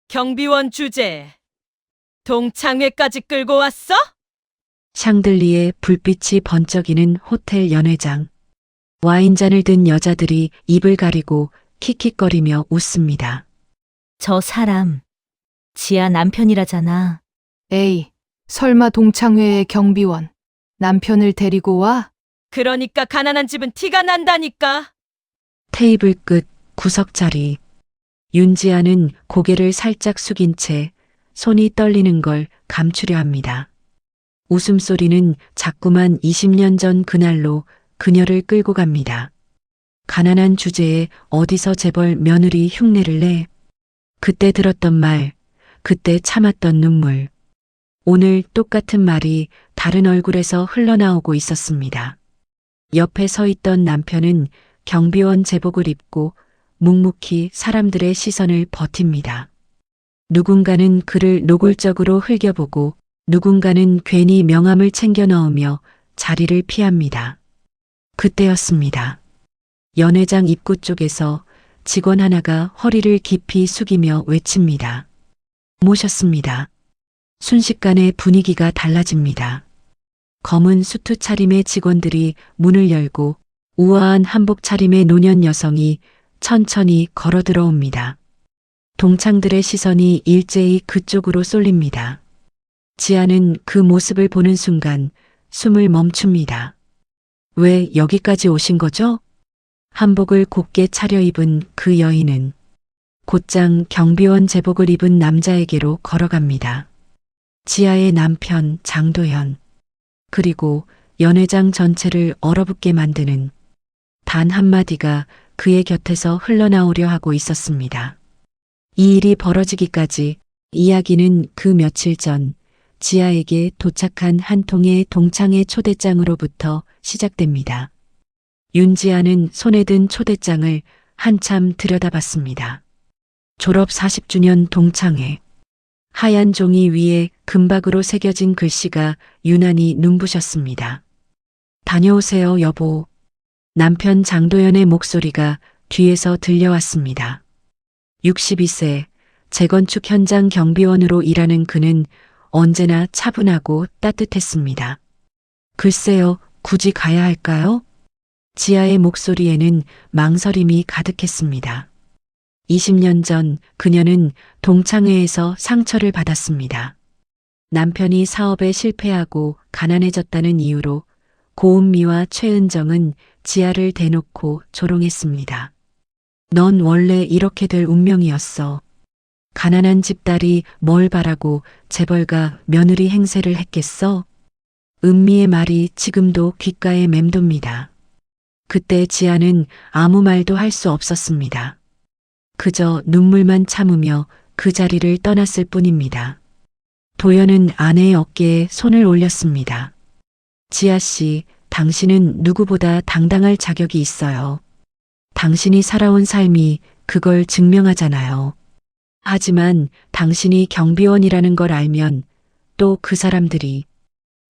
경비원 주제. 동창회까지 끌고 왔어? 샹들리에 불빛이 번쩍이는 호텔 연회장. 와인잔을 든 여자들이 입을 가리고 킥킥거리며 웃습니다. 저 사람, 지아 남편이라잖아. 에이, 설마 동창회의 경비원, 남편을 데리고 와? 그러니까 가난한 집은 티가 난다니까. 테이블 끝 구석 자리. 윤지아는 고개를 살짝 숙인 채 손이 떨리는 걸 감추려 합니다. 웃음소리는 자꾸만 20년 전 그날로 그녀를 끌고 갑니다. 가난한 주제에 어디서 재벌 며느리 흉내를 내. 그때 들었던 말, 그때 참았던 눈물. 오늘 똑같은 말이 다른 얼굴에서 흘러나오고 있었습니다. 옆에 서 있던 남편은 경비원 제복을 입고 묵묵히 사람들의 시선을 버팁니다. 누군가는 그를 노골적으로 흘겨보고 누군가는 괜히 명함을 챙겨 넣으며 자리를 피합니다. 그때였습니다. 연회장 입구 쪽에서 직원 하나가 허리를 깊이 숙이며 외칩니다. 모셨습니다. 순식간에 분위기가 달라집니다. 검은 수트 차림의 직원들이 문을 열고 우아한 한복 차림의 노년 여성이 천천히 걸어 들어옵니다. 동창들의 시선이 일제히 그쪽으로 쏠립니다. 지아는 그 모습을 보는 순간 숨을 멈춥니다. 왜 여기까지 오신 거죠? 한복을 곱게 차려입은 그 여인은 곧장 경비원 제복을 입은 남자에게로 걸어갑니다. 지아의 남편 장도현, 그리고 연회장 전체를 얼어붙게 만드는 단 한마디가 그의 곁에서 흘러나오려 하고 있었습니다. 이 일이 벌어지기까지 이야기는 그 며칠 전 지아에게 도착한 한 통의 동창회 초대장으로부터 시작됩니다. 윤지아는 손에 든 초대장을 한참 들여다봤습니다. 졸업 40주년 동창회. 하얀 종이 위에 금박으로 새겨진 글씨가 유난히 눈부셨습니다. 다녀오세요, 여보. 남편 장도연의 목소리가 뒤에서 들려왔습니다. 62세, 재건축 현장 경비원으로 일하는 그는 언제나 차분하고 따뜻했습니다. 글쎄요, 굳이 가야 할까요? 지아의 목소리에는 망설임이 가득했습니다. 20년 전 그녀는 동창회에서 상처를 받았습니다. 남편이 사업에 실패하고 가난해졌다는 이유로 고은미와 최은정은 지아를 대놓고 조롱했습니다. 넌 원래 이렇게 될 운명이었어. 가난한 집딸이 뭘 바라고 재벌가 며느리 행세를 했겠어? 은미의 말이 지금도 귓가에 맴돕니다. 그때 지아는 아무 말도 할 수 없었습니다. 그저 눈물만 참으며 그 자리를 떠났을 뿐입니다. 도연은 아내의 어깨에 손을 올렸습니다. 지아 씨, 당신은 누구보다 당당할 자격이 있어요. 당신이 살아온 삶이 그걸 증명하잖아요. 하지만 당신이 경비원이라는 걸 알면 또 그 사람들이.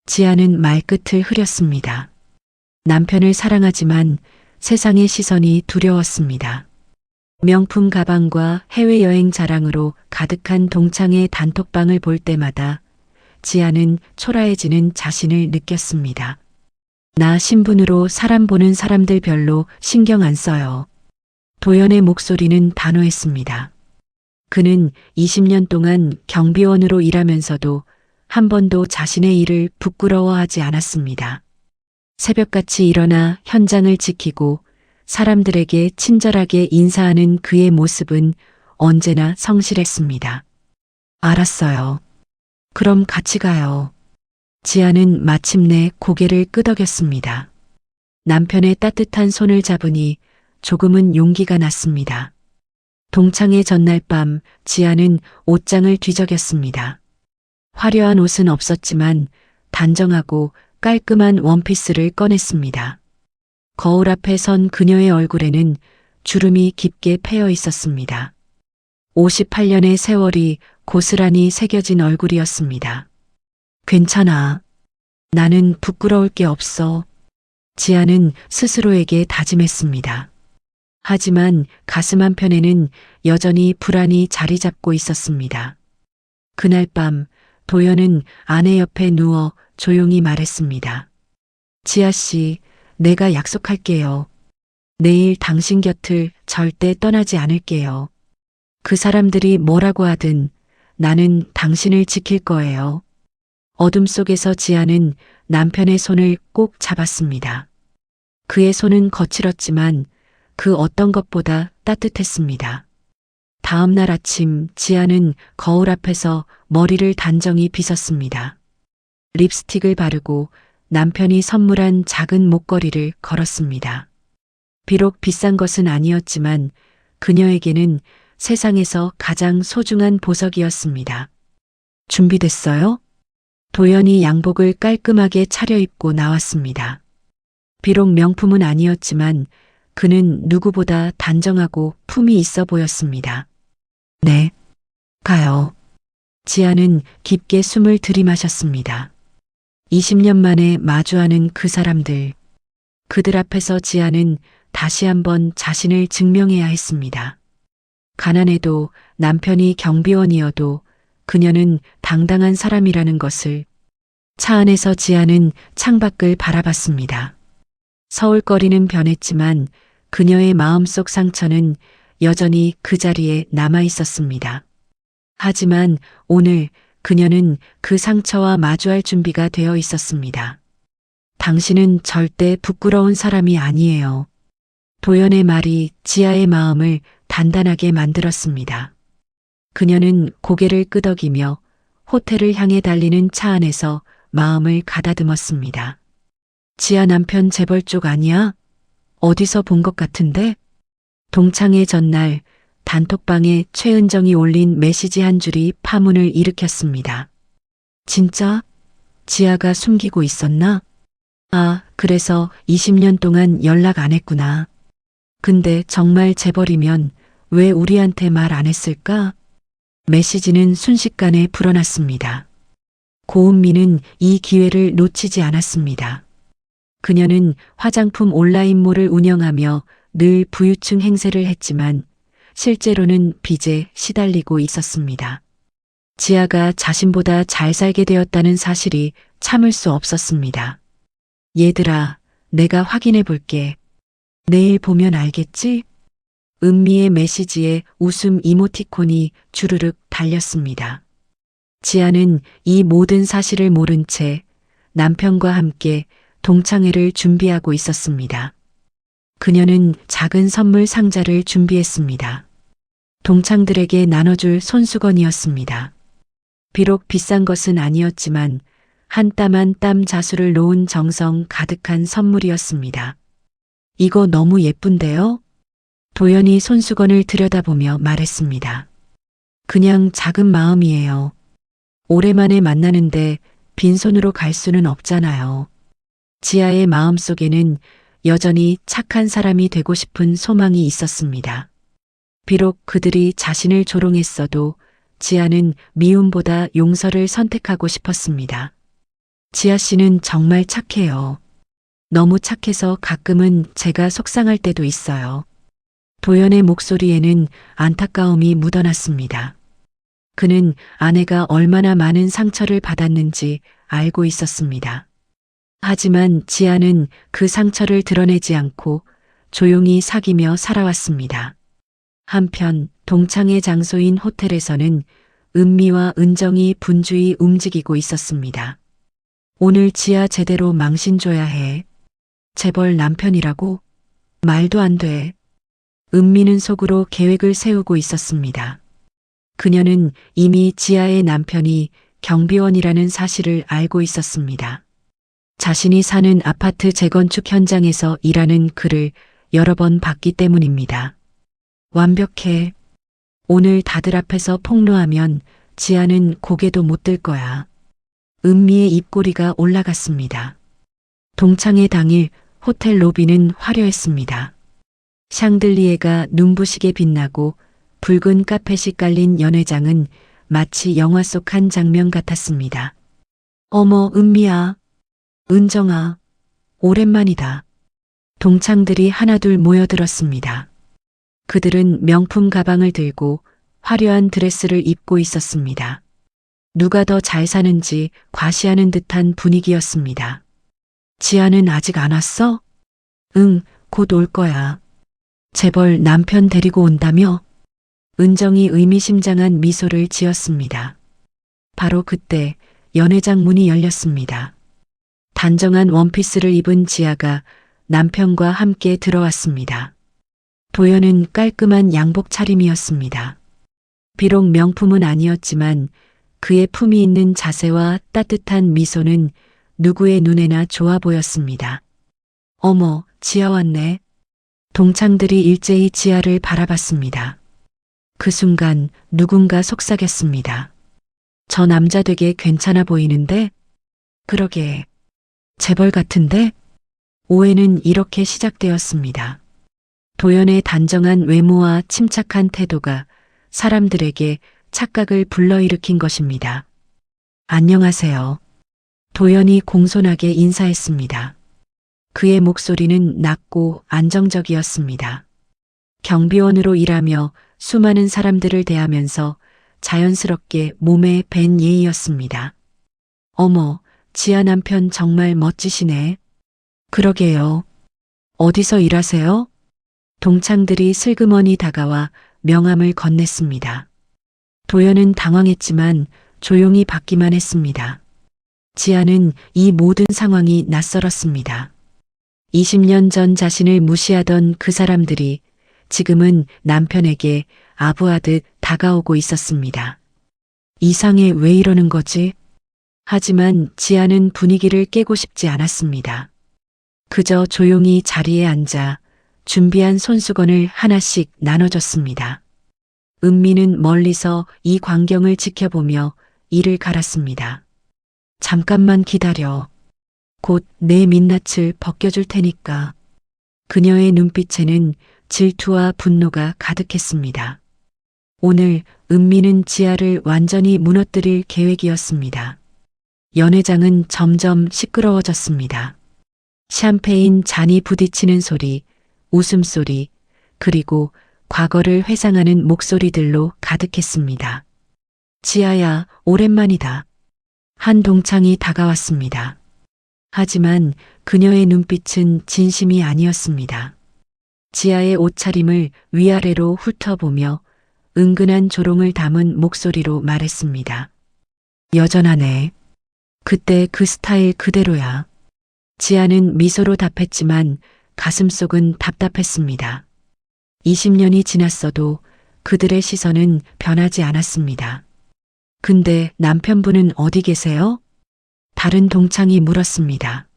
지아는 말끝을 흐렸습니다. 남편을 사랑하지만 세상의 시선이 두려웠습니다. 명품 가방과 해외여행 자랑으로 가득한 동창회 단톡방을 볼 때마다 지아는 초라해지는 자신을 느꼈습니다. 나 신분으로 사람 보는 사람들 별로 신경 안 써요. 도연의 목소리는 단호했습니다. 그는 20년 동안 경비원으로 일하면서도 한 번도 자신의 일을 부끄러워하지 않았습니다. 새벽같이 일어나 현장을 지키고 사람들에게 친절하게 인사하는 그의 모습은 언제나 성실했습니다. 알았어요. 그럼 같이 가요. 지아는 마침내 고개를 끄덕였습니다. 남편의 따뜻한 손을 잡으니 조금은 용기가 났습니다. 동창회 전날 밤 지아는 옷장을 뒤적였습니다. 화려한 옷은 없었지만 단정하고 깔끔한 원피스를 꺼냈습니다. 거울 앞에 선 그녀의 얼굴에는 주름이 깊게 패여 있었습니다. 58년의 세월이 고스란히 새겨진 얼굴이었습니다. 괜찮아. 나는 부끄러울 게 없어. 지아는 스스로에게 다짐했습니다. 하지만 가슴 한편에는 여전히 불안이 자리 잡고 있었습니다. 그날 밤 도연은 아내 옆에 누워 조용히 말했습니다. 지아 씨, 내가 약속할게요. 내일 당신 곁을 절대 떠나지 않을게요. 그 사람들이 뭐라고 하든 나는 당신을 지킬 거예요. 어둠 속에서 지아는 남편의 손을 꼭 잡았습니다. 그의 손은 거칠었지만 그 어떤 것보다 따뜻했습니다. 다음 날 아침 지아는 거울 앞에서 머리를 단정히 빗었습니다. 립스틱을 바르고 남편이 선물한 작은 목걸이를 걸었습니다. 비록 비싼 것은 아니었지만 그녀에게는 세상에서 가장 소중한 보석이었습니다. 준비됐어요? 도연이 양복을 깔끔하게 차려입고 나왔습니다. 비록 명품은 아니었지만 그는 누구보다 단정하고 품이 있어 보였습니다. 네, 가요. 지아는 깊게 숨을 들이마셨습니다. 20년 만에 마주하는 그 사람들. 그들 앞에서 지아는 다시 한번 자신을 증명해야 했습니다. 가난해도 남편이 경비원이어도 그녀는 당당한 사람이라는 것을. 차 안에서 지아는 창밖을 바라봤습니다. 서울거리는 변했지만 그녀의 마음속 상처는 여전히 그 자리에 남아 있었습니다. 하지만 오늘 그녀는 그 상처와 마주할 준비가 되어 있었습니다. 당신은 절대 부끄러운 사람이 아니에요. 도연의 말이 지아의 마음을 단단하게 만들었습니다. 그녀는 고개를 끄덕이며 호텔을 향해 달리는 차 안에서 마음을 가다듬었습니다. 지아 남편 재벌 쪽 아니야? 어디서 본 것 같은데? 동창회 전날 단톡방에 최은정이 올린 메시지 한 줄이 파문을 일으켰습니다. 진짜? 지아가 숨기고 있었나? 아, 그래서 20년 동안 연락 안 했구나. 근데 정말 재벌이면 왜 우리한테 말 안 했을까? 메시지는 순식간에 불어났습니다. 고은미는 이 기회를 놓치지 않았습니다. 그녀는 화장품 온라인몰을 운영하며 늘 부유층 행세를 했지만 실제로는 빚에 시달리고 있었습니다. 지아가 자신보다 잘 살게 되었다는 사실이 참을 수 없었습니다. 얘들아, 내가 확인해 볼게. 내일 보면 알겠지? 은미의 메시지에 웃음 이모티콘이 주르륵 달렸습니다. 지아는 이 모든 사실을 모른 채 남편과 함께 동창회를 준비하고 있었습니다. 그녀는 작은 선물 상자를 준비했습니다. 동창들에게 나눠줄 손수건이었습니다. 비록 비싼 것은 아니었지만 한 땀 한 땀 자수를 놓은 정성 가득한 선물이었습니다. 이거 너무 예쁜데요? 도연이 손수건을 들여다보며 말했습니다. 그냥 작은 마음이에요. 오랜만에 만나는데 빈손으로 갈 수는 없잖아요. 지아의 마음속에는 여전히 착한 사람이 되고 싶은 소망이 있었습니다. 비록 그들이 자신을 조롱했어도 지아는 미움보다 용서를 선택하고 싶었습니다. 지아 씨는 정말 착해요. 너무 착해서 가끔은 제가 속상할 때도 있어요. 도연의 목소리에는 안타까움이 묻어났습니다. 그는 아내가 얼마나 많은 상처를 받았는지 알고 있었습니다. 하지만 지아는 그 상처를 드러내지 않고 조용히 사귀며 살아왔습니다. 한편 동창회 장소인 호텔에서는 은미와 은정이 분주히 움직이고 있었습니다. 오늘 지아 제대로 망신 줘야 해. 재벌 남편이라고? 말도 안 돼. 은미는 속으로 계획을 세우고 있었습니다. 그녀는 이미 지아의 남편이 경비원이라는 사실을 알고 있었습니다. 자신이 사는 아파트 재건축 현장에서 일하는 그를 여러 번 봤기 때문입니다. 완벽해. 오늘 다들 앞에서 폭로하면 지아는 고개도 못 들 거야. 은미의 입꼬리가 올라갔습니다. 동창회 당일 호텔 로비는 화려했습니다. 샹들리에가 눈부시게 빛나고 붉은 카펫이 깔린 연회장은 마치 영화 속 한 장면 같았습니다. 어머, 은미야. 은정아. 오랜만이다. 동창들이 하나둘 모여들었습니다. 그들은 명품 가방을 들고 화려한 드레스를 입고 있었습니다. 누가 더 잘 사는지 과시하는 듯한 분위기였습니다. 지아는 아직 안 왔어? 응, 곧 올 거야. 재벌 남편 데리고 온다며? 은정이 의미심장한 미소를 지었습니다. 바로 그때 연회장 문이 열렸습니다. 단정한 원피스를 입은 지아가 남편과 함께 들어왔습니다. 도연은 깔끔한 양복 차림이었습니다. 비록 명품은 아니었지만 그의 품위 있는 자세와 따뜻한 미소는 누구의 눈에나 좋아 보였습니다. 어머, 지아 왔네. 동창들이 일제히 지아를 바라봤습니다. 그 순간 누군가 속삭였습니다. 저 남자 되게 괜찮아 보이는데? 그러게. 재벌 같은데? 오해는 이렇게 시작되었습니다. 도연의 단정한 외모와 침착한 태도가 사람들에게 착각을 불러일으킨 것입니다. 안녕하세요. 도연이 공손하게 인사했습니다. 그의 목소리는 낮고 안정적이었습니다. 경비원으로 일하며 수많은 사람들을 대하면서 자연스럽게 몸에 밴 예의였습니다. 어머, 지아 남편 정말 멋지시네. 그러게요. 어디서 일하세요? 동창들이 슬그머니 다가와 명함을 건넸습니다. 도연은 당황했지만 조용히 받기만 했습니다. 지아는 이 모든 상황이 낯설었습니다. 20년 전 자신을 무시하던 그 사람들이 지금은 남편에게 아부하듯 다가오고 있었습니다. 이상해, 왜 이러는 거지? 하지만 지아는 분위기를 깨고 싶지 않았습니다. 그저 조용히 자리에 앉아 준비한 손수건을 하나씩 나눠줬습니다. 은미는 멀리서 이 광경을 지켜보며 이를 갈았습니다. 잠깐만 기다려. 곧 내 민낯을 벗겨줄 테니까. 그녀의 눈빛에는 질투와 분노가 가득했습니다. 오늘 은미는 지아를 완전히 무너뜨릴 계획이었습니다. 연회장은 점점 시끄러워졌습니다. 샴페인 잔이 부딪히는 소리, 웃음소리, 그리고 과거를 회상하는 목소리들로 가득했습니다. 지아야, 오랜만이다. 한 동창이 다가왔습니다. 하지만 그녀의 눈빛은 진심이 아니었습니다. 지아의 옷차림을 위아래로 훑어보며 은근한 조롱을 담은 목소리로 말했습니다. 여전하네. 그때 그 스타일 그대로야. 지아는 미소로 답했지만 가슴속은 답답했습니다. 20년이 지났어도 그들의 시선은 변하지 않았습니다. 근데 남편분은 어디 계세요? 다른 동창이 물었습니다.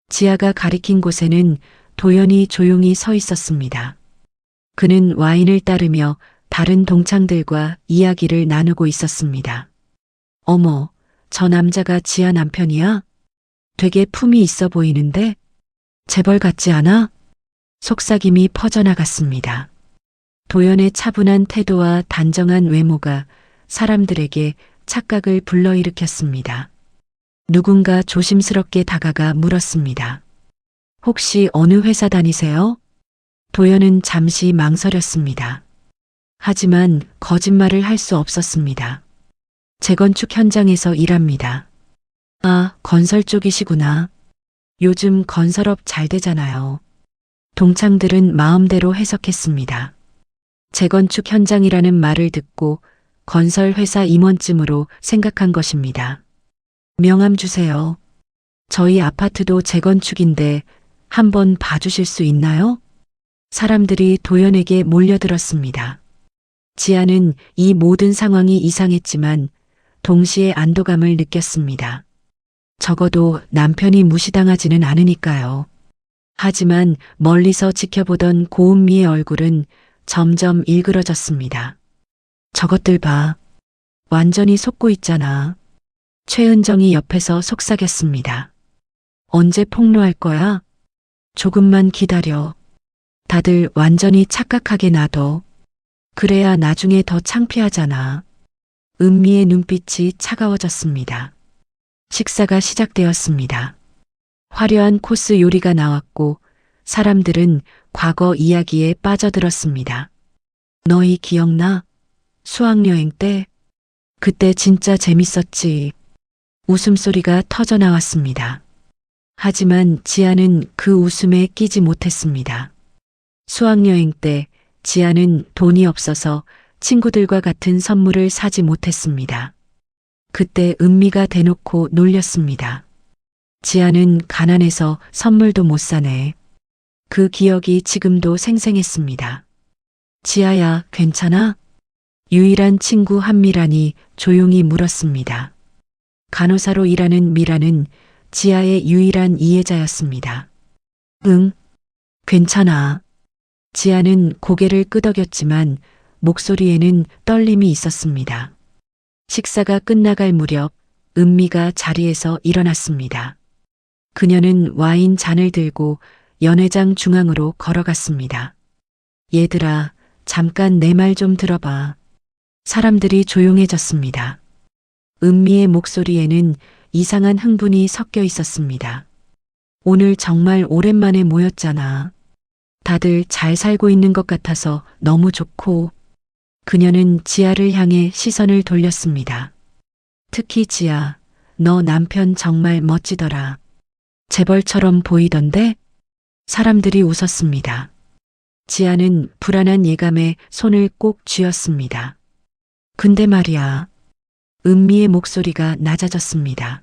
지아가 가리킨 곳에는 도연이 조용히 서 있었습니다. 그는 와인을 따르며 다른 동창들과 이야기를 나누고 있었습니다. 어머, 저 남자가 지아 남편이야? 되게 품이 있어 보이는데? 재벌 같지 않아? 속삭임이 퍼져나갔습니다. 도연의 차분한 태도와 단정한 외모가 사람들에게 착각을 불러일으켰습니다. 누군가 조심스럽게 다가가 물었습니다. 혹시 어느 회사 다니세요? 도연은 잠시 망설였습니다. 하지만 거짓말을 할 수 없었습니다. 재건축 현장에서 일합니다. 아, 건설 쪽이시구나. 요즘 건설업 잘 되잖아요. 동창들은 마음대로 해석했습니다. 재건축 현장이라는 말을 듣고 건설 회사 임원쯤으로 생각한 것입니다. 명함 주세요. 저희 아파트도 재건축인데 한번 봐주실 수 있나요? 사람들이 도연에게 몰려들었습니다. 지아는 이 모든 상황이 이상했지만 동시에 안도감을 느꼈습니다. 적어도 남편이 무시당하지는 않으니까요. 하지만 멀리서 지켜보던 고은미의 얼굴은 점점 일그러졌습니다. 저것들 봐. 완전히 속고 있잖아. 최은정이 옆에서 속삭였습니다. 언제 폭로할 거야? 조금만 기다려. 다들 완전히 착각하게 놔둬. 그래야 나중에 더 창피하잖아. 은미의 눈빛이 차가워졌습니다. 식사가 시작되었습니다. 화려한 코스 요리가 나왔고 사람들은 과거 이야기에 빠져들었습니다. 너희 기억나? 수학여행 때? 그때 진짜 재밌었지. 웃음소리가 터져 나왔습니다. 하지만 지아는 그 웃음에 끼지 못했습니다. 수학여행 때 지아는 돈이 없어서 친구들과 같은 선물을 사지 못했습니다. 그때 은미가 대놓고 놀렸습니다. 지아는 가난해서 선물도 못 사네. 그 기억이 지금도 생생했습니다. 지아야, 괜찮아? 유일한 친구 한미란이 조용히 물었습니다. 간호사로 일하는 미란은 지아의 유일한 이해자였습니다. 응, 괜찮아. 지아는 고개를 끄덕였지만 목소리에는 떨림이 있었습니다. 식사가 끝나갈 무렵 은미가 자리에서 일어났습니다. 그녀는 와인 잔을 들고 연회장 중앙으로 걸어갔습니다. 얘들아, 잠깐 내 말 좀 들어봐. 사람들이 조용해졌습니다. 은미의 목소리에는 이상한 흥분이 섞여 있었습니다. 오늘 정말 오랜만에 모였잖아. 다들 잘 살고 있는 것 같아서 너무 좋고. 그녀는 지아를 향해 시선을 돌렸습니다. 특히 지아, 너 남편 정말 멋지더라. 재벌처럼 보이던데? 사람들이 웃었습니다. 지아는 불안한 예감에 손을 꼭 쥐었습니다. 근데 말이야. 은미의 목소리가 낮아졌습니다.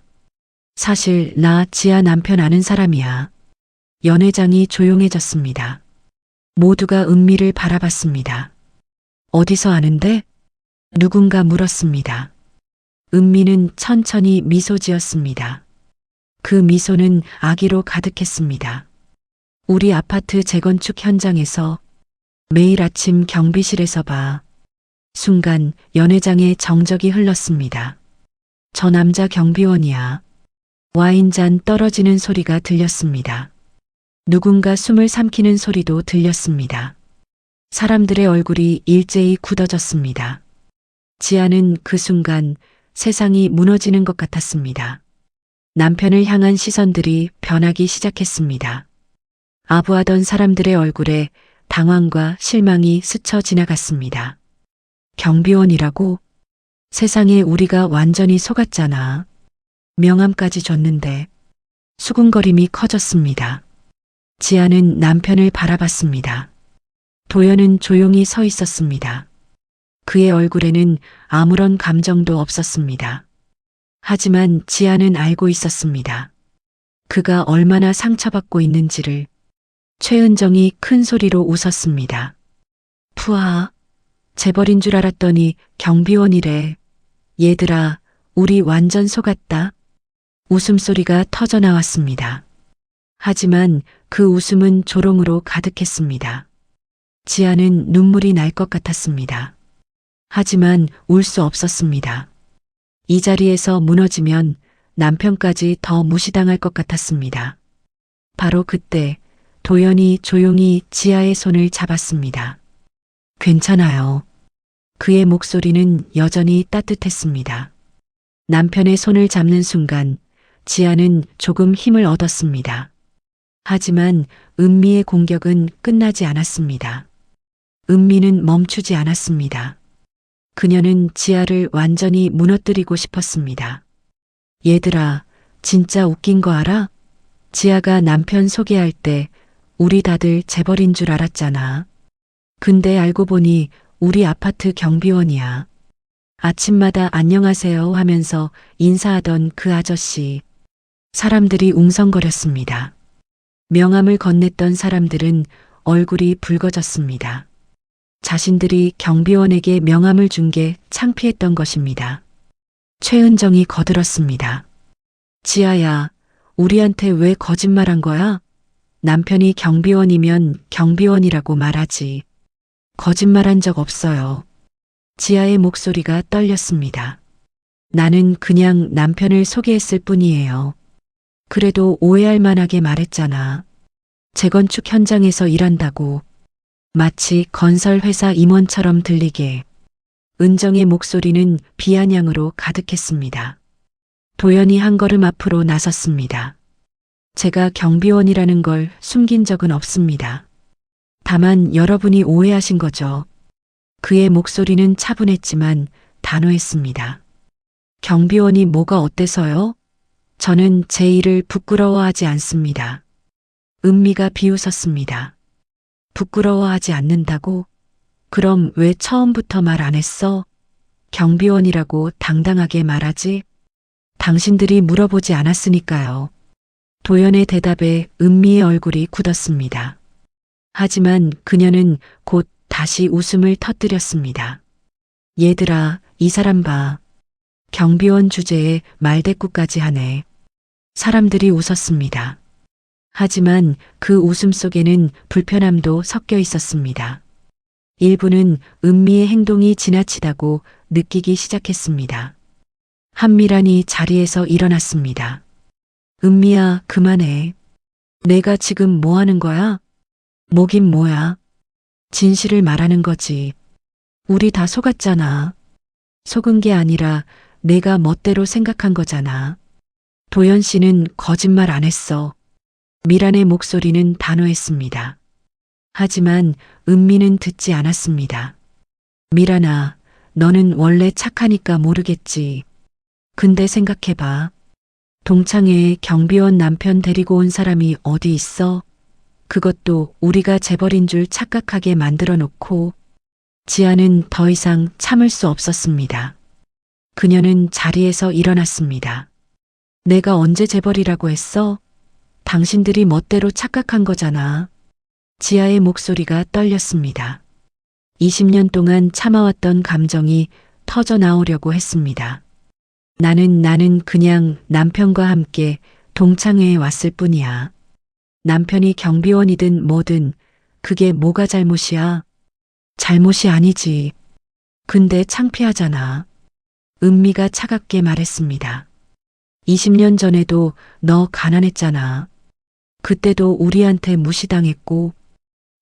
사실 나 지아 남편 아는 사람이야. 연회장이 조용해졌습니다. 모두가 은미를 바라봤습니다. 어디서 아는데? 누군가 물었습니다. 은미는 천천히 미소 지었습니다. 그 미소는 악의로 가득했습니다. 우리 아파트 재건축 현장에서 매일 아침 경비실에서 봐. 순간 연회장에 정적이 흘렀습니다. 저 남자 경비원이야. 와인잔 떨어지는 소리가 들렸습니다. 누군가 숨을 삼키는 소리도 들렸습니다. 사람들의 얼굴이 일제히 굳어졌습니다. 지아는 그 순간 세상이 무너지는 것 같았습니다. 남편을 향한 시선들이 변하기 시작했습니다. 아부하던 사람들의 얼굴에 당황과 실망이 스쳐 지나갔습니다. 경비원이라고? 세상에 우리가 완전히 속았잖아. 명함까지 줬는데. 수군거림이 커졌습니다. 지아는 남편을 바라봤습니다. 도연은 조용히 서 있었습니다. 그의 얼굴에는 아무런 감정도 없었습니다. 하지만 지아는 알고 있었습니다. 그가 얼마나 상처받고 있는지를. 최은정이 큰 소리로 웃었습니다. 푸아, 재벌인 줄 알았더니 경비원이래. 얘들아, 우리 완전 속았다. 웃음소리가 터져 나왔습니다. 하지만 그 웃음은 조롱으로 가득했습니다. 지아는 눈물이 날 것 같았습니다. 하지만 울 수 없었습니다. 이 자리에서 무너지면 남편까지 더 무시당할 것 같았습니다. 바로 그때 도연이 조용히 지아의 손을 잡았습니다. 괜찮아요. 그의 목소리는 여전히 따뜻했습니다. 남편의 손을 잡는 순간 지아는 조금 힘을 얻었습니다. 하지만 은미의 공격은 끝나지 않았습니다. 은미는 멈추지 않았습니다. 그녀는 지아를 완전히 무너뜨리고 싶었습니다. 얘들아, 진짜 웃긴 거 알아? 지아가 남편 소개할 때 우리 다들 재벌인 줄 알았잖아. 근데 알고 보니 우리 아파트 경비원이야. 아침마다 안녕하세요 하면서 인사하던 그 아저씨. 사람들이 웅성거렸습니다. 명함을 건넸던 사람들은 얼굴이 붉어졌습니다. 자신들이 경비원에게 명함을 준 게 창피했던 것입니다. 최은정이 거들었습니다. 지아야, 우리한테 왜 거짓말한 거야? 남편이 경비원이면 경비원이라고 말하지. 거짓말한 적 없어요. 지아의 목소리가 떨렸습니다. 나는 그냥 남편을 소개했을 뿐이에요. 그래도 오해할 만하게 말했잖아. 재건축 현장에서 일한다고. 마치 건설회사 임원처럼 들리게. 은정의 목소리는 비아냥으로 가득했습니다. 도연이 한 걸음 앞으로 나섰습니다. 제가 경비원이라는 걸 숨긴 적은 없습니다. 다만 여러분이 오해하신 거죠. 그의 목소리는 차분했지만 단호했습니다. 경비원이 뭐가 어때서요? 저는 제 일을 부끄러워하지 않습니다. 은미가 비웃었습니다. 부끄러워하지 않는다고? 그럼 왜 처음부터 말 안 했어? 경비원이라고 당당하게 말하지? 당신들이 물어보지 않았으니까요. 도연의 대답에 은미의 얼굴이 굳었습니다. 하지만 그녀는 곧 다시 웃음을 터뜨렸습니다. 얘들아, 이 사람 봐. 경비원 주제에 말대꾸까지 하네. 사람들이 웃었습니다. 하지만 그 웃음 속에는 불편함도 섞여 있었습니다. 일부는 은미의 행동이 지나치다고 느끼기 시작했습니다. 한미란이 자리에서 일어났습니다. 은미야, 그만해. 내가 지금 뭐 하는 거야? 뭐긴 뭐야. 진실을 말하는 거지. 우리 다 속았잖아. 속은 게 아니라 내가 멋대로 생각한 거잖아. 도연 씨는 거짓말 안 했어. 미란의 목소리는 단호했습니다. 하지만 은미는 듣지 않았습니다. 미란아, 너는 원래 착하니까 모르겠지. 근데 생각해봐. 동창회에 경비원 남편 데리고 온 사람이 어디 있어? 그것도 우리가 재벌인 줄 착각하게 만들어 놓고. 지아는 더 이상 참을 수 없었습니다. 그녀는 자리에서 일어났습니다. 내가 언제 재벌이라고 했어? 당신들이 멋대로 착각한 거잖아. 지아의 목소리가 떨렸습니다. 20년 동안 참아왔던 감정이 터져 나오려고 했습니다. 나는 그냥 남편과 함께 동창회에 왔을 뿐이야. 남편이 경비원이든 뭐든 그게 뭐가 잘못이야? 잘못이 아니지. 근데 창피하잖아. 은미가 차갑게 말했습니다. 20년 전에도 너 가난했잖아. 그때도 우리한테 무시당했고.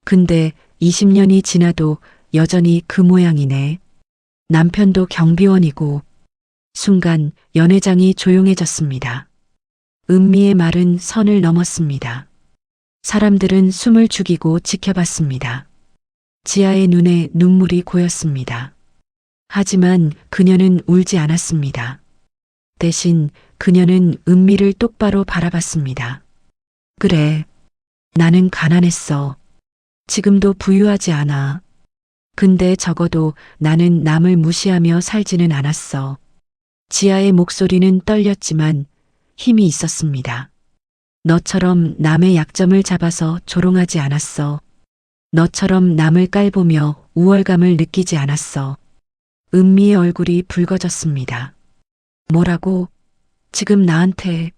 근데 20년이 지나도 여전히 그 모양이네. 남편도 경비원이고. 순간 연회장이 조용해졌습니다. 은미의 말은 선을 넘었습니다. 사람들은 숨을 죽이고 지켜봤습니다. 지아의 눈에 눈물이 고였습니다. 하지만 그녀는 울지 않았습니다. 대신 그녀는 은미를 똑바로 바라봤습니다. 그래, 나는 가난했어. 지금도 부유하지 않아. 근데 적어도 나는 남을 무시하며 살지는 않았어. 지아의 목소리는 떨렸지만 힘이 있었습니다. 너처럼 남의 약점을 잡아서 조롱하지 않았어. 너처럼 남을 깔보며 우월감을 느끼지 않았어. 은미의 얼굴이 붉어졌습니다. 뭐라고? 지금 나한테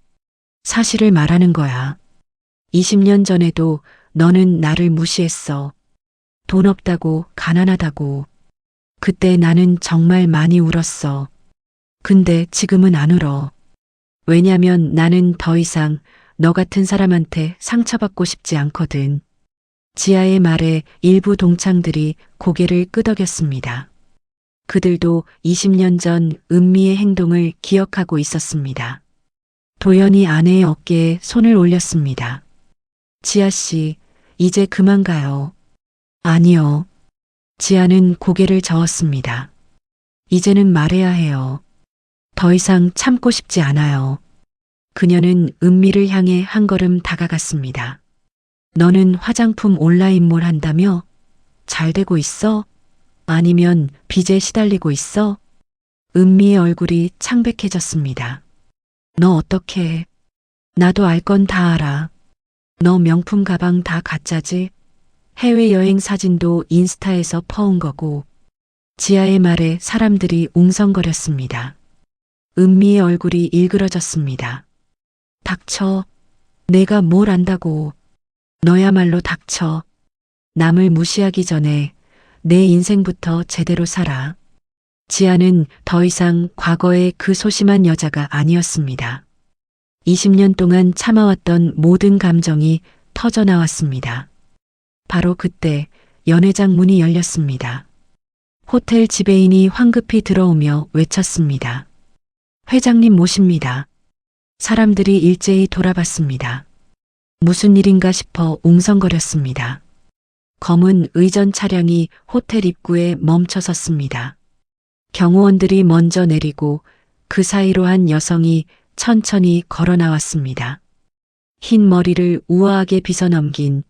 사실을 말하는 거야. 20년 전에도 너는 나를 무시했어. 돈 없다고, 가난하다고. 그때 나는 정말 많이 울었어. 근데 지금은 안 울어. 왜냐면 나는 더 이상 너 같은 사람한테 상처받고 싶지 않거든. 지아의 말에 일부 동창들이 고개를 끄덕였습니다. 그들도 20년 전 은미의 행동을 기억하고 있었습니다. 도연이 아내의 어깨에 손을 올렸습니다. 지아 씨, 이제 그만 가요. 아니요. 지아는 고개를 저었습니다. 이제는 말해야 해요. 더 이상 참고 싶지 않아요. 그녀는 은미를 향해 한 걸음 다가갔습니다. 너는 화장품 온라인몰 한다며? 잘 되고 있어? 아니면 빚에 시달리고 있어? 은미의 얼굴이 창백해졌습니다. 너 어떻게 해? 나도 알 건 다 알아. 너 명품 가방 다 가짜지? 해외여행 사진도 인스타에서 퍼온 거고. 지아의 말에 사람들이 웅성거렸습니다. 은미의 얼굴이 일그러졌습니다. 닥쳐. 내가 뭘 안다고. 너야말로 닥쳐. 남을 무시하기 전에 내 인생부터 제대로 살아. 지아는 더 이상 과거의 그 소심한 여자가 아니었습니다. 20년 동안 참아왔던 모든 감정이 터져나왔습니다. 바로 그때 연회장 문이 열렸습니다. 호텔 지배인이 황급히 들어오며 외쳤습니다. 회장님 모십니다. 사람들이 일제히 돌아봤습니다. 무슨 일인가 싶어 웅성거렸습니다. 검은 의전 차량이 호텔 입구에 멈춰 섰습니다. 경호원들이 먼저 내리고 그 사이로 한 여성이 천천히 걸어 나왔습니다. 흰 머리를 우아하게 빗어넘긴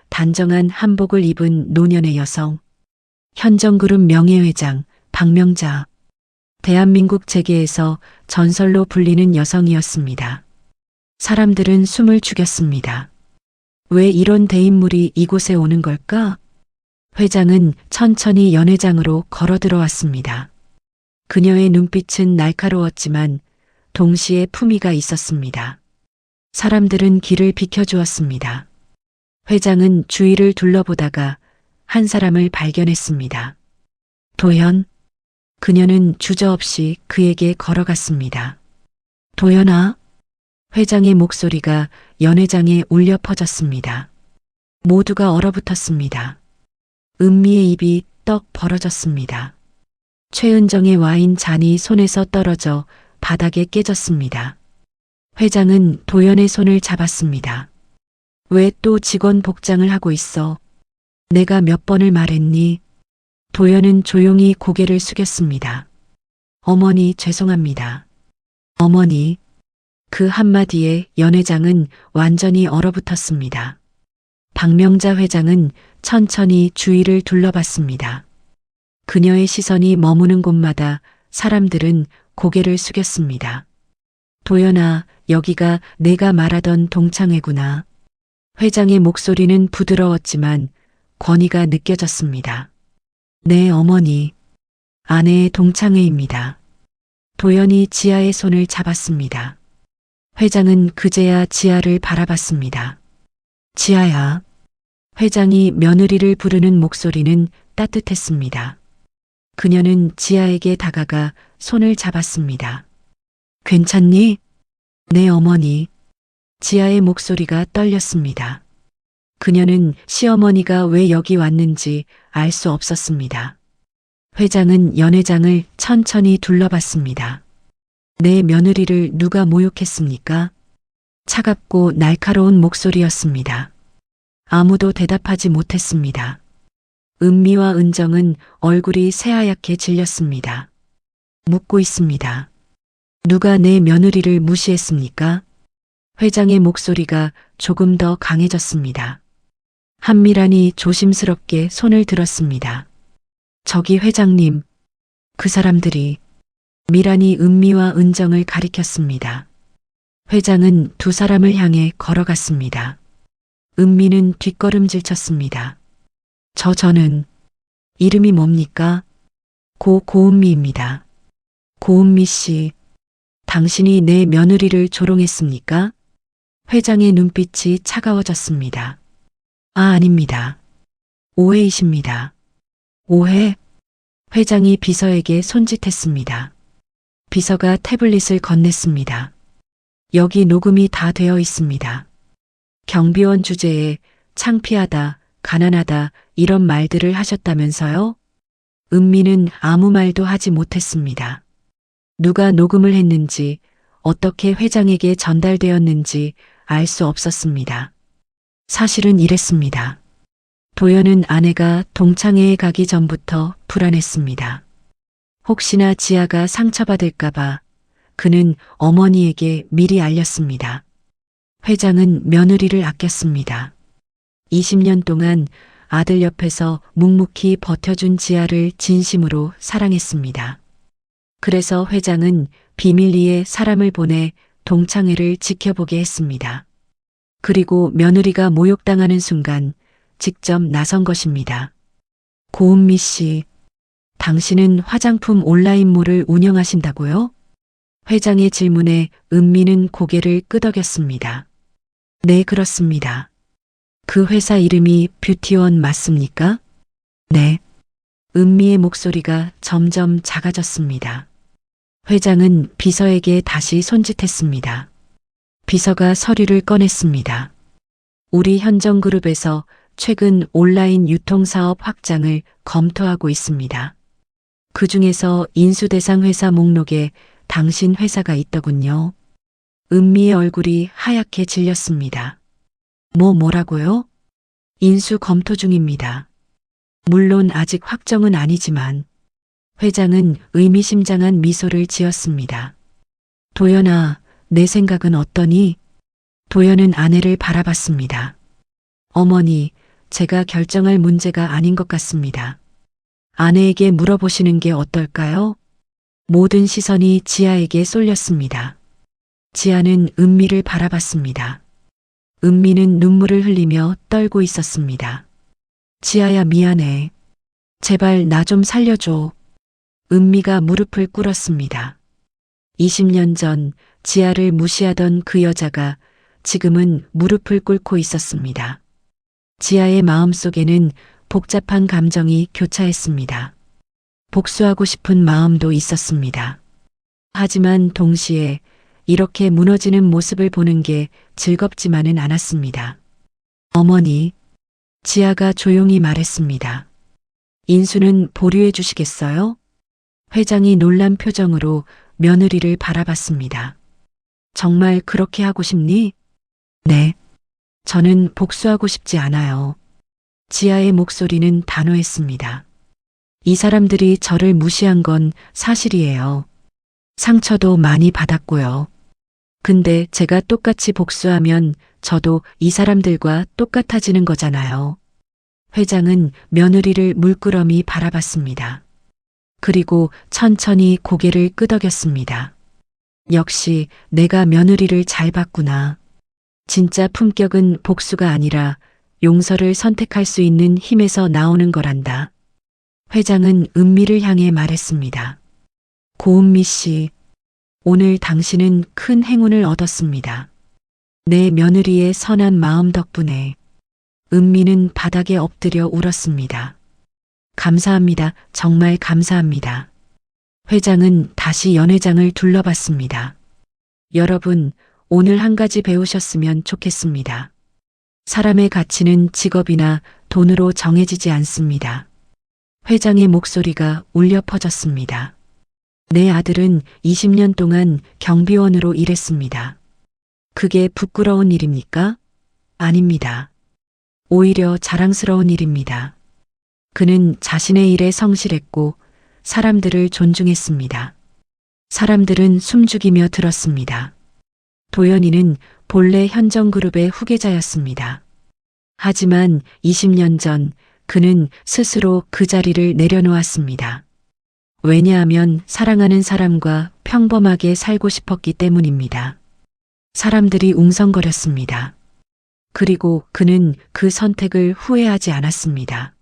단정한 한복을 입은 노년의 여성. 현정그룹 명예회장 박명자. 대한민국 재계에서 전설로 불리는 여성이었습니다. 사람들은 숨을 죽였습니다. 왜 이런 대인물이 이곳에 오는 걸까? 회장은 천천히 연회장으로 걸어 들어왔습니다. 그녀의 눈빛은 날카로웠지만 동시에 품위가 있었습니다. 사람들은 길을 비켜주었습니다. 회장은 주위를 둘러보다가 한 사람을 발견했습니다. 도현. 그녀는 주저없이 그에게 걸어갔습니다. 도현아. 회장의 목소리가 연회장에 울려 퍼졌습니다. 모두가 얼어붙었습니다. 은미의 입이 떡 벌어졌습니다. 최은정의 와인 잔이 손에서 떨어져 바닥에 깨졌습니다. 회장은 도연의 손을 잡았습니다. 왜 또 직원 복장을 하고 있어? 내가 몇 번을 말했니? 도연은 조용히 고개를 숙였습니다. 어머니 죄송합니다. 어머니. 그 한마디에 연회장은 완전히 얼어붙었습니다. 박명자 회장은 천천히 주위를 둘러봤습니다. 그녀의 시선이 머무는 곳마다 사람들은 고개를 숙였습니다. 도연아, 여기가 내가 말하던 동창회구나. 회장의 목소리는 부드러웠지만 권위가 느껴졌습니다. 네, 어머니. 아내의 동창회입니다. 도연이 지아의 손을 잡았습니다. 회장은 그제야 지아를 바라봤습니다. 지아야. 회장이 며느리를 부르는 목소리는 따뜻했습니다. 그녀는 지아에게 다가가 손을 잡았습니다. 괜찮니? 네, 어머니. 지아의 목소리가 떨렸습니다. 그녀는 시어머니가 왜 여기 왔는지 알 수 없었습니다. 회장은 연회장을 천천히 둘러봤습니다. 내 며느리를 누가 모욕했습니까? 차갑고 날카로운 목소리였습니다. 아무도 대답하지 못했습니다. 은미와 은정은 얼굴이 새하얗게 질렸습니다. 묻고 있습니다. 누가 내 며느리를 무시했습니까? 회장의 목소리가 조금 더 강해졌습니다. 한미란이 조심스럽게 손을 들었습니다. 저기 회장님, 그 사람들이. 미란이 은미와 은정을 가리켰습니다. 회장은 두 사람을 향해 걸어갔습니다. 은미는 뒷걸음질 쳤습니다. 저는 이름이 뭡니까? 고은미입니다. 고은미 씨, 당신이 내 며느리를 조롱했습니까? 회장의 눈빛이 차가워졌습니다. 아닙니다. 오해이십니다. 오해? 회장이 비서에게 손짓했습니다. 비서가 태블릿을 건넸습니다. 여기 녹음이 다 되어 있습니다. 경비원 주제에 창피하다, 가난하다 이런 말들을 하셨다면서요? 은미는 아무 말도 하지 못했습니다. 누가 녹음을 했는지, 어떻게 회장에게 전달되었는지 알 수 없었습니다. 사실은 이랬습니다. 도연은 아내가 동창회에 가기 전부터 불안했습니다. 혹시나 지아가 상처받을까봐 그는 어머니에게 미리 알렸습니다. 회장은 며느리를 아꼈습니다. 20년 동안 아들 옆에서 묵묵히 버텨준 지아를 진심으로 사랑했습니다. 그래서 회장은 비밀리에 사람을 보내 동창회를 지켜보게 했습니다. 그리고 며느리가 모욕당하는 순간 직접 나선 것입니다. 고은미 씨, 당신은 화장품 온라인몰을 운영하신다고요? 회장의 질문에 은미는 고개를 끄덕였습니다. 네, 그렇습니다. 그 회사 이름이 뷰티원 맞습니까? 네. 은미의 목소리가 점점 작아졌습니다. 회장은 비서에게 다시 손짓했습니다. 비서가 서류를 꺼냈습니다. 우리 현정그룹에서 최근 온라인 유통사업 확장을 검토하고 있습니다. 그 중에서 인수대상 회사 목록에 당신 회사가 있더군요. 은미의 얼굴이 하얗게 질렸습니다. 뭐라고요? 인수 검토 중입니다. 물론 아직 확정은 아니지만 회장은 의미심장한 미소를 지었습니다. 도연아, 내 생각은 어떠니? 도연은 아내를 바라봤습니다. 어머니, 제가 결정할 문제가 아닌 것 같습니다. 아내에게 물어보시는 게 어떨까요? 모든 시선이 지아에게 쏠렸습니다. 지아는 은미를 바라봤습니다. 은미는 눈물을 흘리며 떨고 있었습니다. 지아야, 미안해. 제발 나 좀 살려줘. 은미가 무릎을 꿇었습니다. 20년 전 지아를 무시하던 그 여자가 지금은 무릎을 꿇고 있었습니다. 지아의 마음속에는 복잡한 감정이 교차했습니다. 복수하고 싶은 마음도 있었습니다. 하지만 동시에 이렇게 무너지는 모습을 보는 게 즐겁지만은 않았습니다. 어머니, 지아가 조용히 말했습니다. 인수는 보류해 주시겠어요? 회장이 놀란 표정으로 며느리를 바라봤습니다. 정말 그렇게 하고 싶니? 네. 저는 복수하고 싶지 않아요. 지아의 목소리는 단호했습니다. 이 사람들이 저를 무시한 건 사실이에요. 상처도 많이 받았고요. 근데 제가 똑같이 복수하면 저도 이 사람들과 똑같아지는 거잖아요. 회장은 며느리를 물끄러미 바라봤습니다. 그리고 천천히 고개를 끄덕였습니다. 역시 내가 며느리를 잘 봤구나. 진짜 품격은 복수가 아니라 용서를 선택할 수 있는 힘에서 나오는 거란다. 회장은 은미를 향해 말했습니다. 고은미 씨, 오늘 당신은 큰 행운을 얻었습니다. 내 며느리의 선한 마음 덕분에. 은미는 바닥에 엎드려 울었습니다. 감사합니다. 정말 감사합니다. 회장은 다시 연회장을 둘러봤습니다. 여러분, 오늘 한 가지 배우셨으면 좋겠습니다. 사람의 가치는 직업이나 돈으로 정해지지 않습니다. 회장의 목소리가 울려 퍼졌습니다. 내 아들은 20년 동안 경비원으로 일했습니다. 그게 부끄러운 일입니까? 아닙니다. 오히려 자랑스러운 일입니다. 그는 자신의 일에 성실했고 사람들을 존중했습니다. 사람들은 숨죽이며 들었습니다. 도연이는 본래 현정그룹의 후계자였습니다. 하지만 20년 전 그는 스스로 그 자리를 내려놓았습니다. 왜냐하면 사랑하는 사람과 평범하게 살고 싶었기 때문입니다. 사람들이 웅성거렸습니다. 그리고 그는 그 선택을 후회하지 않았습니다.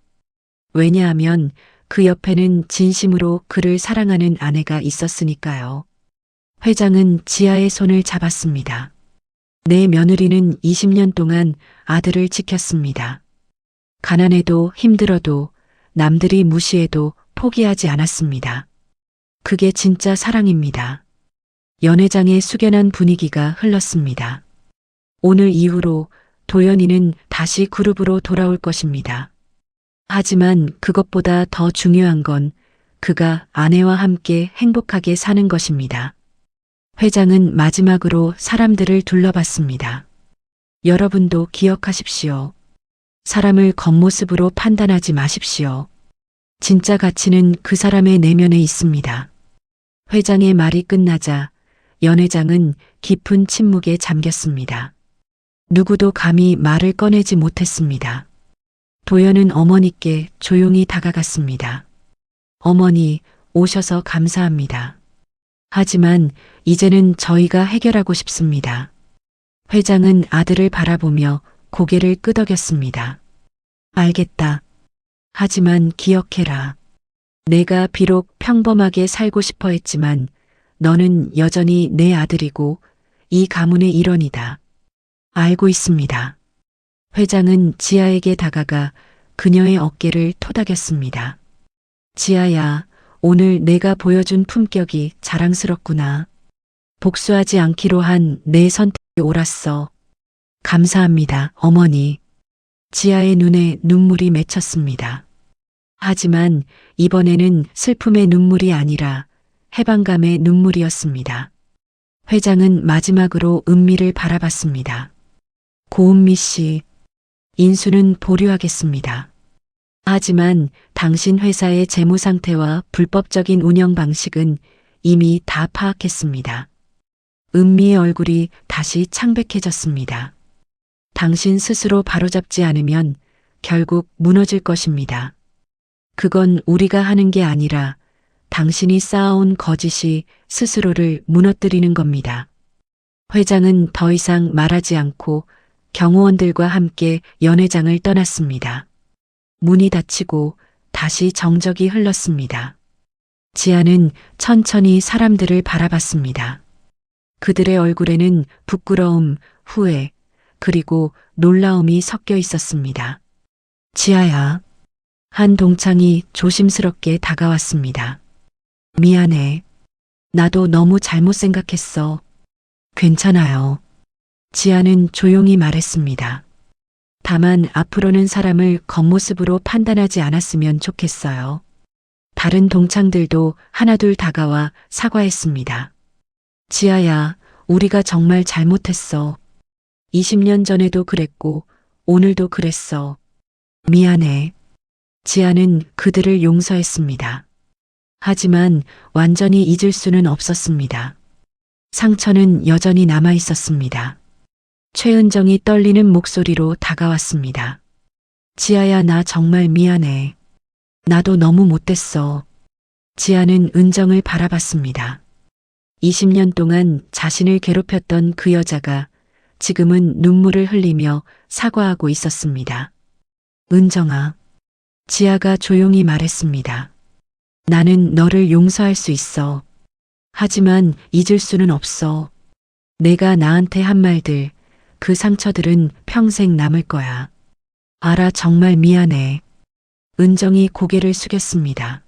왜냐하면 그 옆에는 진심으로 그를 사랑하는 아내가 있었으니까요. 회장은 지아의 손을 잡았습니다. 내 며느리는 20년 동안 아들을 지켰습니다. 가난해도 힘들어도 남들이 무시해도 포기하지 않았습니다. 그게 진짜 사랑입니다. 연회장의 숙연한 분위기가 흘렀습니다. 오늘 이후로 도연이는 다시 그룹으로 돌아올 것입니다. 하지만 그것보다 더 중요한 건 그가 아내와 함께 행복하게 사는 것입니다. 회장은 마지막으로 사람들을 둘러봤습니다. 여러분도 기억하십시오. 사람을 겉모습으로 판단하지 마십시오. 진짜 가치는 그 사람의 내면에 있습니다. 회장의 말이 끝나자 연회장은 깊은 침묵에 잠겼습니다. 누구도 감히 말을 꺼내지 못했습니다. 도연은 어머니께 조용히 다가갔습니다. 어머니, 오셔서 감사합니다. 하지만 이제는 저희가 해결하고 싶습니다. 회장은 아들을 바라보며 고개를 끄덕였습니다. 알겠다. 하지만 기억해라. 내가 비록 평범하게 살고 싶어 했지만 너는 여전히 내 아들이고 이 가문의 일원이다. 알고 있습니다. 회장은 지아에게 다가가 그녀의 어깨를 토닥였습니다. 지아야, 오늘 내가 보여준 품격이 자랑스럽구나. 복수하지 않기로 한 내 선택이 옳았어. 감사합니다, 어머니. 지아의 눈에 눈물이 맺혔습니다. 하지만 이번에는 슬픔의 눈물이 아니라 해방감의 눈물이었습니다. 회장은 마지막으로 은미를 바라봤습니다. 고은미 씨, 인수는 보류하겠습니다. 하지만 당신 회사의 재무 상태와 불법적인 운영 방식은 이미 다 파악했습니다. 은미의 얼굴이 다시 창백해졌습니다. 당신 스스로 바로잡지 않으면 결국 무너질 것입니다. 그건 우리가 하는 게 아니라 당신이 쌓아온 거짓이 스스로를 무너뜨리는 겁니다. 회장은 더 이상 말하지 않고 경호원들과 함께 연회장을 떠났습니다. 문이 닫히고 다시 정적이 흘렀습니다. 지아는 천천히 사람들을 바라봤습니다. 그들의 얼굴에는 부끄러움, 후회, 그리고 놀라움이 섞여 있었습니다. 지아야. 한 동창이 조심스럽게 다가왔습니다. 미안해. 나도 너무 잘못 생각했어. 괜찮아요. 지아는 조용히 말했습니다. 다만 앞으로는 사람을 겉모습으로 판단하지 않았으면 좋겠어요. 다른 동창들도 하나둘 다가와 사과했습니다. 지아야, 우리가 정말 잘못했어. 20년 전에도 그랬고 오늘도 그랬어. 미안해. 지아는 그들을 용서했습니다. 하지만 완전히 잊을 수는 없었습니다. 상처는 여전히 남아 있었습니다. 최은정이 떨리는 목소리로 다가왔습니다. 지아야, 나 정말 미안해. 나도 너무 못됐어. 지아는 은정을 바라봤습니다. 20년 동안 자신을 괴롭혔던 그 여자가 지금은 눈물을 흘리며 사과하고 있었습니다. 은정아. 지아가 조용히 말했습니다. 나는 너를 용서할 수 있어. 하지만 잊을 수는 없어. 내가 나한테 한 말들, 그 상처들은 평생 남을 거야. 알아, 정말 미안해. 은정이 고개를 숙였습니다.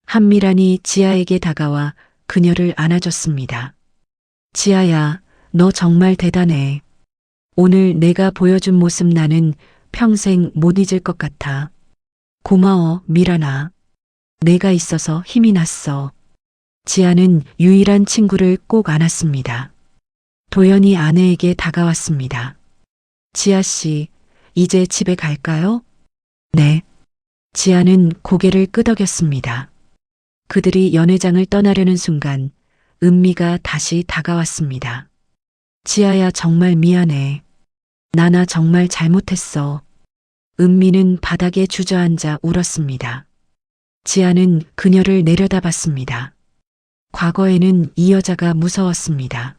한미란이 지아에게 다가와 그녀를 안아줬습니다. 지아야, 너 정말 대단해. 오늘 내가 보여준 모습 나는 평생 못 잊을 것 같아. 고마워, 미란아. 내가 있어서 힘이 났어. 지아는 유일한 친구를 꼭 안았습니다. 도연이 아내에게 다가왔습니다. 지아 씨, 이제 집에 갈까요? 네. 지아는 고개를 끄덕였습니다. 그들이 연회장을 떠나려는 순간 은미가 다시 다가왔습니다. 지아야, 정말 미안해. 나나 정말 잘못했어. 은미는 바닥에 주저앉아 울었습니다. 지아는 그녀를 내려다봤습니다. 과거에는 이 여자가 무서웠습니다.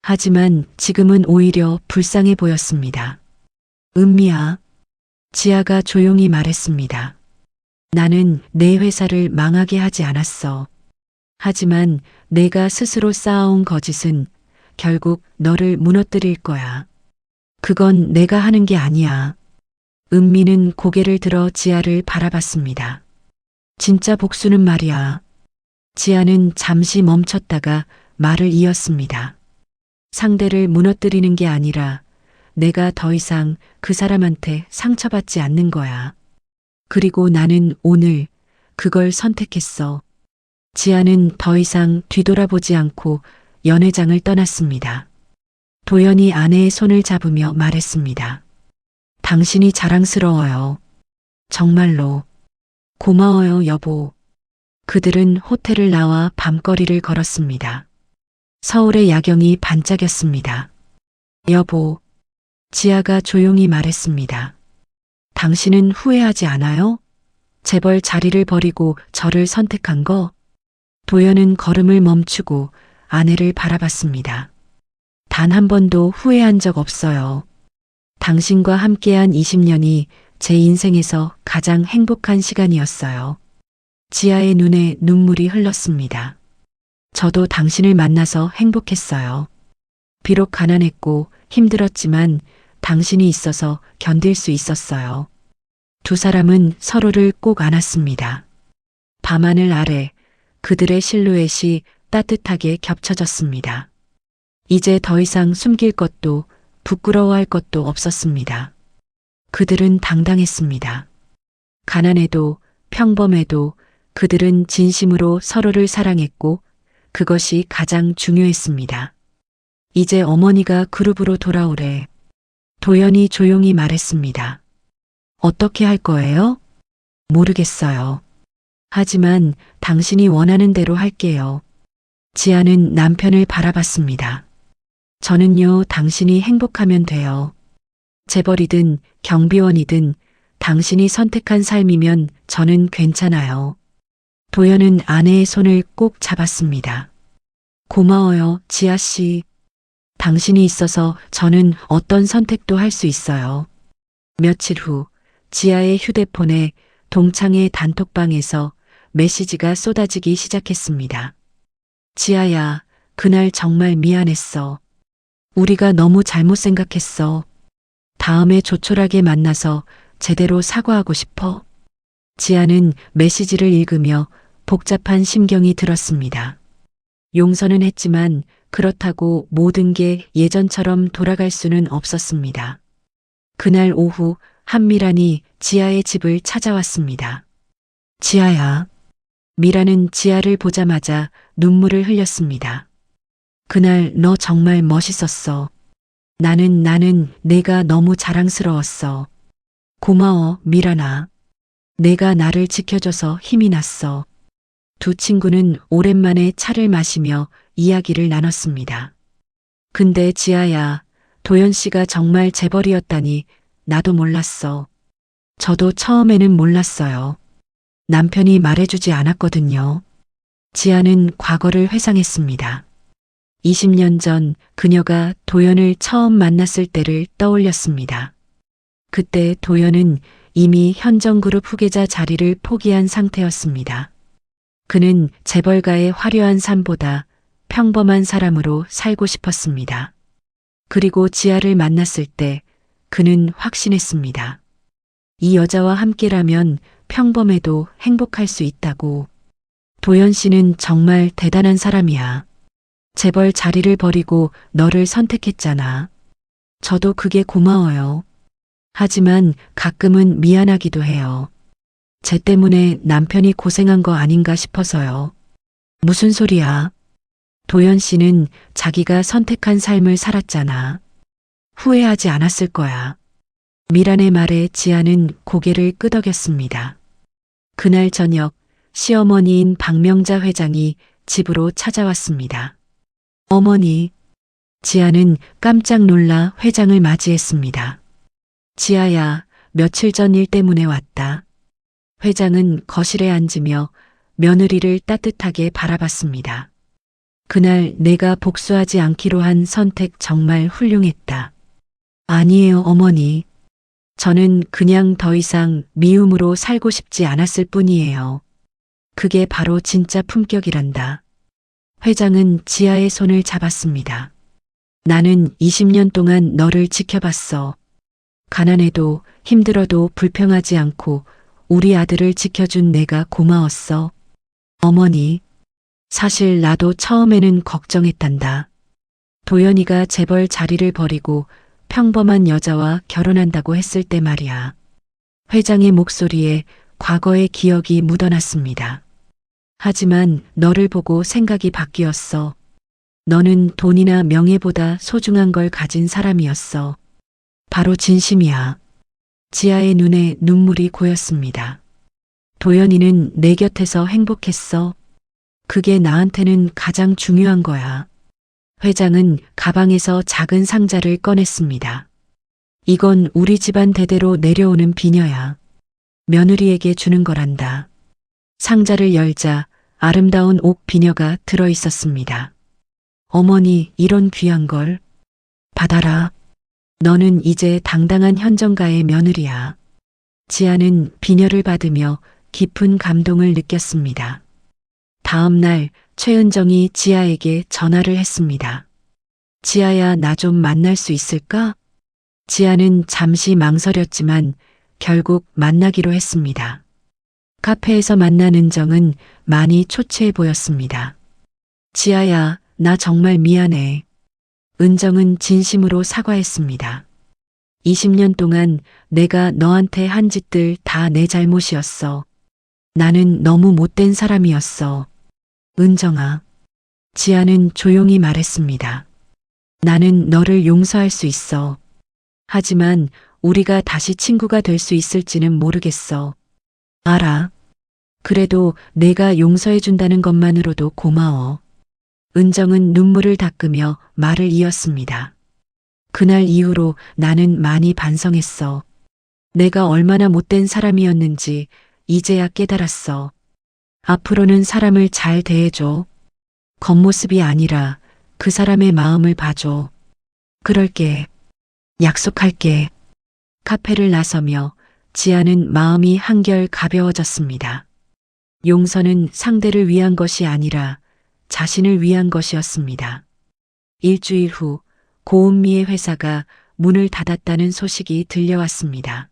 하지만 지금은 오히려 불쌍해 보였습니다. 은미야. 지아가 조용히 말했습니다. 나는 내 회사를 망하게 하지 않았어. 하지만 내가 스스로 쌓아온 거짓은 결국 너를 무너뜨릴 거야. 그건 내가 하는 게 아니야. 은미는 고개를 들어 지아를 바라봤습니다. 진짜 복수는 말이야. 지아는 잠시 멈췄다가 말을 이었습니다. 상대를 무너뜨리는 게 아니라 내가 더 이상 그 사람한테 상처받지 않는 거야. 그리고 나는 오늘 그걸 선택했어. 지아는 더 이상 뒤돌아보지 않고 연회장을 떠났습니다. 도연이 아내의 손을 잡으며 말했습니다. 당신이 자랑스러워요. 정말로. 고마워요, 여보. 그들은 호텔을 나와 밤거리를 걸었습니다. 서울의 야경이 반짝였습니다. 여보. 지아가 조용히 말했습니다. 당신은 후회하지 않아요? 재벌 자리를 버리고 저를 선택한 거? 도연은 걸음을 멈추고 아내를 바라봤습니다. 단 한 번도 후회한 적 없어요. 당신과 함께한 20년이 제 인생에서 가장 행복한 시간이었어요. 지아의 눈에 눈물이 흘렀습니다. 저도 당신을 만나서 행복했어요. 비록 가난했고 힘들었지만 당신이 있어서 견딜 수 있었어요. 두 사람은 서로를 꼭 안았습니다. 밤하늘 아래 그들의 실루엣이 따뜻하게 겹쳐졌습니다. 이제 더 이상 숨길 것도 부끄러워할 것도 없었습니다. 그들은 당당했습니다. 가난해도 평범해도 그들은 진심으로 서로를 사랑했고 그것이 가장 중요했습니다. 이제 어머니가 그룹으로 돌아오래. 도연이 조용히 말했습니다. 어떻게 할 거예요? 모르겠어요. 하지만 당신이 원하는 대로 할게요. 지아는 남편을 바라봤습니다. 저는요, 당신이 행복하면 돼요. 재벌이든 경비원이든 당신이 선택한 삶이면 저는 괜찮아요. 도연은 아내의 손을 꼭 잡았습니다. 고마워요, 지아 씨. 당신이 있어서 저는 어떤 선택도 할 수 있어요. 며칠 후 지아의 휴대폰에 동창의 단톡방에서 메시지가 쏟아지기 시작했습니다. 지아야, 그날 정말 미안했어. 우리가 너무 잘못 생각했어. 다음에 조촐하게 만나서 제대로 사과하고 싶어. 지아는 메시지를 읽으며 복잡한 심경이 들었습니다. 용서는 했지만 그렇다고 모든 게 예전처럼 돌아갈 수는 없었습니다. 그날 오후 한미란이 지아의 집을 찾아왔습니다. 지아야. 미란은 지아를 보자마자 눈물을 흘렸습니다. 그날 너 정말 멋있었어. 나는 내가 너무 자랑스러웠어. 고마워, 미란아. 내가 나를 지켜줘서 힘이 났어. 두 친구는 오랜만에 차를 마시며 이야기를 나눴습니다. 근데 지아야, 도연 씨가 정말 재벌이었다니 나도 몰랐어. 저도 처음에는 몰랐어요. 남편이 말해주지 않았거든요. 지아는 과거를 회상했습니다. 20년 전 그녀가 도연을 처음 만났을 때를 떠올렸습니다. 그때 도연은 이미 현정그룹 후계자 자리를 포기한 상태였습니다. 그는 재벌가의 화려한 삶보다 평범한 사람으로 살고 싶었습니다. 그리고 지아를 만났을 때 그는 확신했습니다. 이 여자와 함께라면 평범해도 행복할 수 있다고. 도연 씨는 정말 대단한 사람이야. 재벌 자리를 버리고 너를 선택했잖아. 저도 그게 고마워요. 하지만 가끔은 미안하기도 해요. 쟤 때문에 남편이 고생한 거 아닌가 싶어서요. 무슨 소리야? 도연 씨는 자기가 선택한 삶을 살았잖아. 후회하지 않았을 거야. 미란의 말에 지아는 고개를 끄덕였습니다. 그날 저녁 시어머니인 박명자 회장이 집으로 찾아왔습니다. 어머니. 지아는 깜짝 놀라 회장을 맞이했습니다. 지아야, 며칠 전 일 때문에 왔다. 회장은 거실에 앉으며 며느리를 따뜻하게 바라봤습니다. 그날 내가 복수하지 않기로 한 선택 정말 훌륭했다. 아니에요, 어머니. 저는 그냥 더 이상 미움으로 살고 싶지 않았을 뿐이에요. 그게 바로 진짜 품격이란다. 회장은 지아의 손을 잡았습니다. 나는 20년 동안 너를 지켜봤어. 가난해도 힘들어도 불평하지 않고 우리 아들을 지켜준 내가 고마웠어. 어머니, 사실 나도 처음에는 걱정했단다. 도연이가 재벌 자리를 버리고 평범한 여자와 결혼한다고 했을 때 말이야. 회장의 목소리에 과거의 기억이 묻어났습니다. 하지만 너를 보고 생각이 바뀌었어. 너는 돈이나 명예보다 소중한 걸 가진 사람이었어. 바로 진심이야. 지아의 눈에 눈물이 고였습니다. 도연이는 내 곁에서 행복했어. 그게 나한테는 가장 중요한 거야. 회장은 가방에서 작은 상자를 꺼냈습니다. 이건 우리 집안 대대로 내려오는 비녀야. 며느리에게 주는 거란다. 상자를 열자 아름다운 옥 비녀가 들어 있었습니다. 어머니, 이런 귀한 걸 받아라. 너는 이제 당당한 현정가의 며느리야. 지아는 비녀를 받으며 깊은 감동을 느꼈습니다. 다음 날 최은정이 지아에게 전화를 했습니다. 지아야, 나 좀 만날 수 있을까? 지아는 잠시 망설였지만 결국 만나기로 했습니다. 카페에서 만난 은정은 많이 초췌해 보였습니다. 지아야, 나 정말 미안해. 은정은 진심으로 사과했습니다. 20년 동안 내가 너한테 한 짓들 다 내 잘못이었어. 나는 너무 못된 사람이었어. 은정아. 지아는 조용히 말했습니다. 나는 너를 용서할 수 있어. 하지만 우리가 다시 친구가 될 수 있을지는 모르겠어. 알아. 그래도 내가 용서해준다는 것만으로도 고마워. 은정은 눈물을 닦으며 말을 이었습니다. 그날 이후로 나는 많이 반성했어. 내가 얼마나 못된 사람이었는지 이제야 깨달았어. 앞으로는 사람을 잘 대해줘. 겉모습이 아니라 그 사람의 마음을 봐줘. 그럴게. 약속할게. 카페를 나서며 지아는 마음이 한결 가벼워졌습니다. 용서는 상대를 위한 것이 아니라 자신을 위한 것이었습니다. 일주일 후 고은미의 회사가 문을 닫았다는 소식이 들려왔습니다.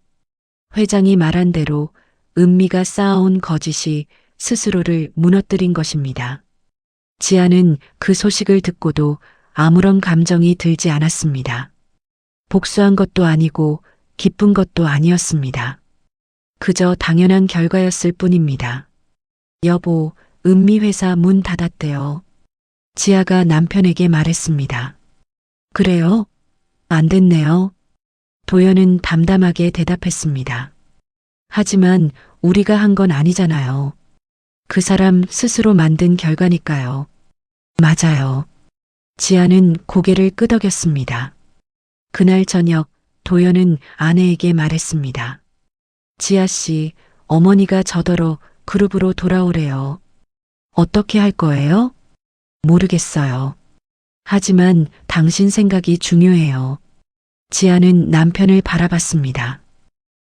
회장이 말한 대로 은미가 쌓아온 거짓이 스스로를 무너뜨린 것입니다. 지아는 그 소식을 듣고도 아무런 감정이 들지 않았습니다. 복수한 것도 아니고 기쁜 것도 아니었습니다. 그저 당연한 결과였을 뿐입니다. 여보, 은미 회사 문 닫았대요. 지아가 남편에게 말했습니다. 그래요? 안 됐네요. 도연은 담담하게 대답했습니다. 하지만 우리가 한 건 아니잖아요. 그 사람 스스로 만든 결과니까요. 맞아요. 지아는 고개를 끄덕였습니다. 그날 저녁 도연은 아내에게 말했습니다. 지아 씨, 어머니가 저더러 그룹으로 돌아오래요. 어떻게 할 거예요? 모르겠어요. 하지만 당신 생각이 중요해요. 지아는 남편을 바라봤습니다.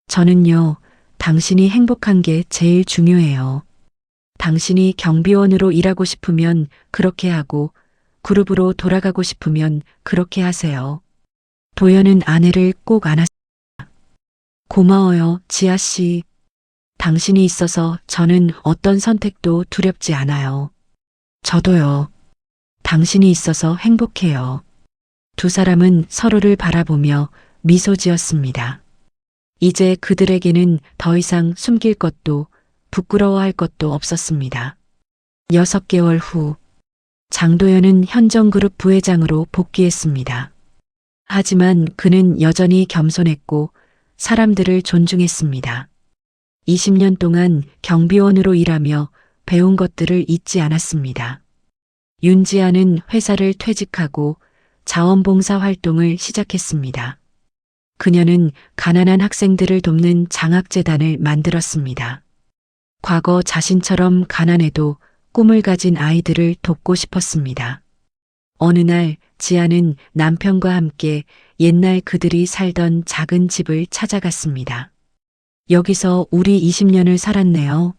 저는요, 당신이 행복한 게 제일 중요해요. 당신이 경비원으로 일하고 싶으면 그렇게 하고 그룹으로 돌아가고 싶으면 그렇게 하세요. 도연은 아내를 꼭 안았습니다. 고마워요, 지아 씨. 당신이 있어서 저는 어떤 선택도 두렵지 않아요. 저도요. 당신이 있어서 행복해요. 두 사람은 서로를 바라보며 미소 지었습니다. 이제 그들에게는 더 이상 숨길 것도 부끄러워할 것도 없었습니다. 6개월 후 장도연은 현정그룹 부회장으로 복귀했습니다. 하지만 그는 여전히 겸손했고 사람들을 존중했습니다. 20년 동안 경비원으로 일하며 배운 것들을 잊지 않았습니다. 윤지아는 회사를 퇴직하고 자원봉사 활동을 시작했습니다. 그녀는 가난한 학생들을 돕는 장학재단을 만들었습니다. 과거 자신처럼 가난해도 꿈을 가진 아이들을 돕고 싶었습니다. 어느 날 지아는 남편과 함께 옛날 그들이 살던 작은 집을 찾아갔습니다. 여기서 우리 20년을 살았네요.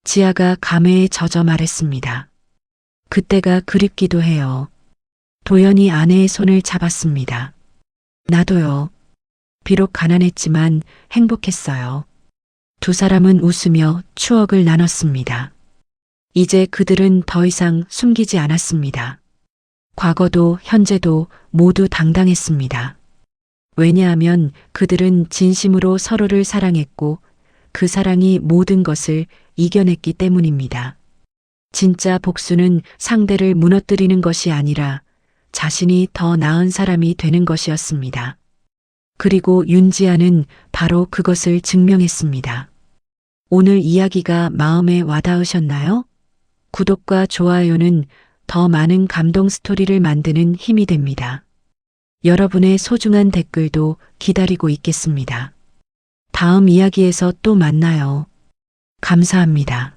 지아가 감회에 젖어 말했습니다. 그때가 그립기도 해요. 도연이 아내의 손을 잡았습니다. 나도요. 비록 가난했지만 행복했어요. 두 사람은 웃으며 추억을 나눴습니다. 이제 그들은 더 이상 숨기지 않았습니다. 과거도 현재도 모두 당당했습니다. 왜냐하면 그들은 진심으로 서로를 사랑했고 그 사랑이 모든 것을 이겨냈기 때문입니다. 진짜 복수는 상대를 무너뜨리는 것이 아니라 자신이 더 나은 사람이 되는 것이었습니다. 그리고 윤지아는 바로 그것을 증명했습니다. 오늘 이야기가 마음에 와닿으셨나요? 구독과 좋아요는 더 많은 감동 스토리를 만드는 힘이 됩니다. 여러분의 소중한 댓글도 기다리고 있겠습니다. 다음 이야기에서 또 만나요. 감사합니다.